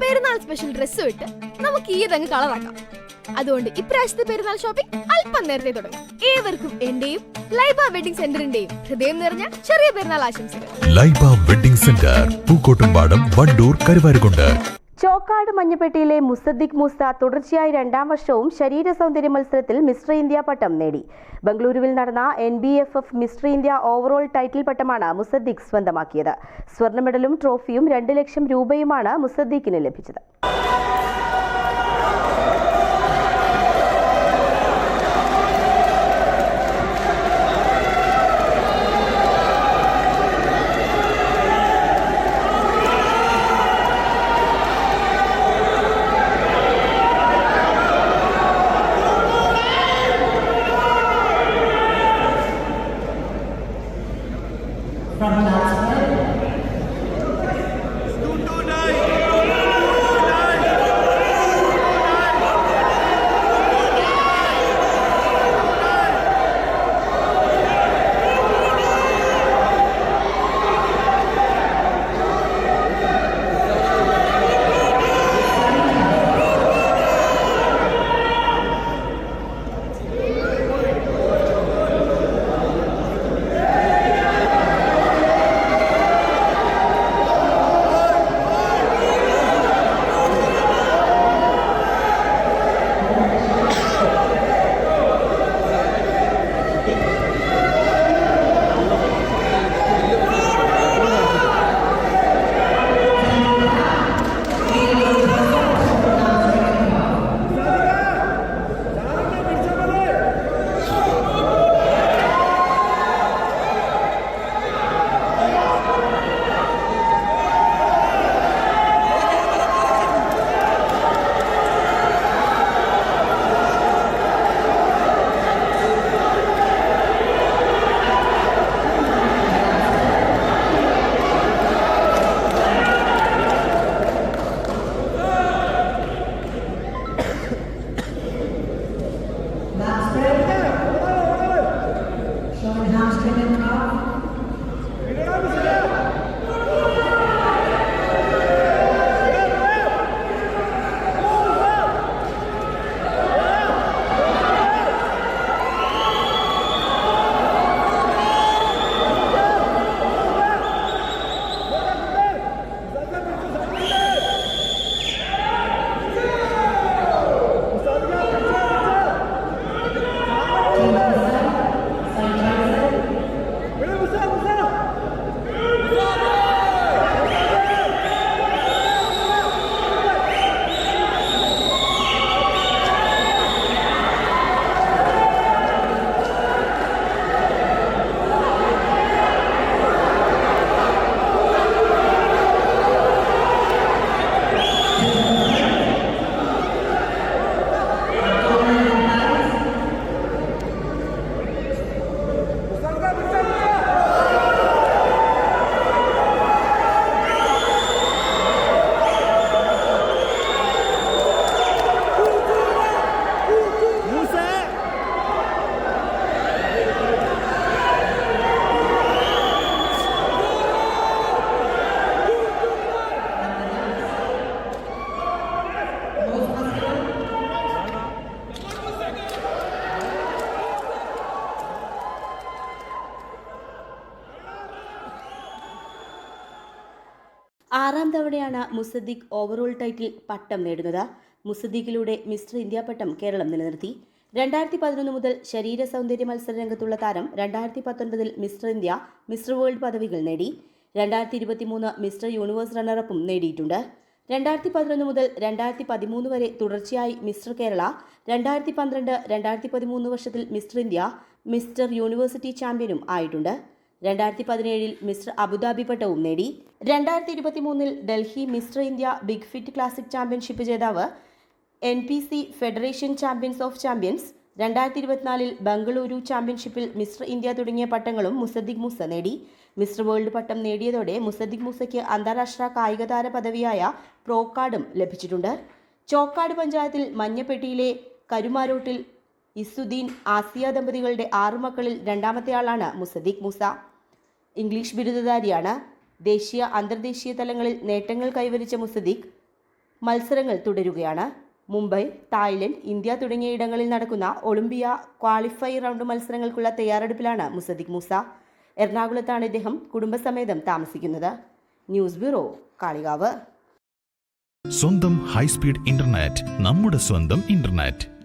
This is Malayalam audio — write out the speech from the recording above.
പെരുന്നാൾ സ്പെഷ്യൽ ഡ്രസ്സും ഇട്ട് നമുക്ക് ഈദങ്ങ് കളറാക്കാം. അതുകൊണ്ട് ഇപ്രാവശ്യത്തെ പെരുന്നാൾ ഷോപ്പിംഗ് അല്പം നേരത്തെ തുടങ്ങാം. ഏവർക്കും എന്റെയും ലൈബ വെഡിങ് സെന്ററിന്റെയും ഹൃദയം നിറഞ്ഞ ചെറിയ പെരുന്നാൾ ആശംസകൾ. Laiba wedding centre, Pookkottumpadam, Wandoor, Karuvarakundu. ചോക്കാട് മഞ്ഞപ്പെട്ടിയിലെ മുസദ്ദിഖ് മൂസ തുടർച്ചയായി 2ാം വർഷവും ശരീര സൗന്ദര്യ മത്സരത്തിൽ മിസ്റ്റർ ഇന്ത്യ പട്ടം നേടി. ബംഗളൂരുവിൽ നടന്ന NBFF mister India overall title പട്ടമാണ് മുസദ്ദിഖ് സ്വന്തമാക്കിയത്. സ്വർണ്ണ മെഡലും ട്രോഫിയും 2 ലക്ഷം രൂപയുമാണ് മുസദ്ദിഖിന് ലഭിച്ചത്. ആറാം തവണയാണ് മുസദ്ദിഖ് ഓവറോൾ ടൈറ്റിൽ പട്ടം നേടുന്നത്. മുസദ്ദിഖിലൂടെ മിസ്റ്റർ ഇന്ത്യ പട്ടം കേരളം നിലനിർത്തി. 2011 മുതൽ ശരീര സൗന്ദര്യ മത്സര രംഗത്തുള്ള താരം 2019 മിസ്റ്റർ ഇന്ത്യ, മിസ്റ്റർ വേൾഡ് പദവികൾ നേടി. 2023 മിസ്റ്റർ യൂണിവേഴ്സ് റണ്ണറപ്പും നേടിയിട്ടുണ്ട്. 2011 മുതൽ 2013 വരെ തുടർച്ചയായി മിസ്റ്റർ കേരള, 2012, 2013 വർഷത്തിൽ മിസ്റ്റർ ഇന്ത്യ, മിസ്റ്റർ യൂണിവേഴ്സിറ്റി ചാമ്പ്യനും ആയിട്ടുണ്ട്. 2017 മിസ്റ്റർ അബുദാബി പട്ടവും നേടി. 2023 Delhi Mister India Big Fit Classic championship ജേതാവ്, NPC federation champions of champions, 2024 Bengaluru ചാമ്പ്യൻഷിപ്പിൽ മിസ്റ്റർ ഇന്ത്യ തുടങ്ങിയ പട്ടങ്ങളും മുസദ്ദിഖ് മൂസ നേടി. മിസ്റ്റർ വേൾഡ് പട്ടം നേടിയതോടെ മുസദ്ദിഖ് മൂസയ്ക്ക് അന്താരാഷ്ട്ര കായികതാര പദവിയായ പ്രോ കാർഡും ലഭിച്ചിട്ടുണ്ട്. ചോക്കാട് പഞ്ചായത്തിൽ മഞ്ഞപ്പെട്ടിയിലെ കരുമാരോട്ടിൽ ഇസുദ്ദീൻ ആസിയ ദമ്പതികളുടെ 6 മക്കളിൽ രണ്ടാമത്തെയാളാണ് മുസദ്ദിഖ് മൂസ. ഇംഗ്ലീഷ് ബിരുദധാരിയാണ്. ദേശീയ അന്തർദേശീയ തലങ്ങളിൽ നേട്ടങ്ങൾ കൈവരിച്ച മുസദ്ദിഖ് മത്സരങ്ങൾ തുടരുകയാണ്. മുംബൈ, തായ്ലൻഡ്, ഇന്ത്യ തുടങ്ങിയ ഇടങ്ങളിൽ നടക്കുന്ന ഒളിമ്പിയ ക്വാളിഫൈ റൗണ്ട് മത്സരങ്ങൾക്കുള്ള തയ്യാറെടുപ്പിലാണ് മുസദ്ദിഖ് മൂസ. എറണാകുളത്താണ് ഇദ്ദേഹം കുടുംബസമേതം താമസിക്കുന്നത്. News bureau, Kalikavu. സ്വന്തം ഹൈസ്പീഡ് ഇന്റർനെറ്റ്, നമ്മുടെ സ്വന്തം ഇന്റർനെറ്റ്.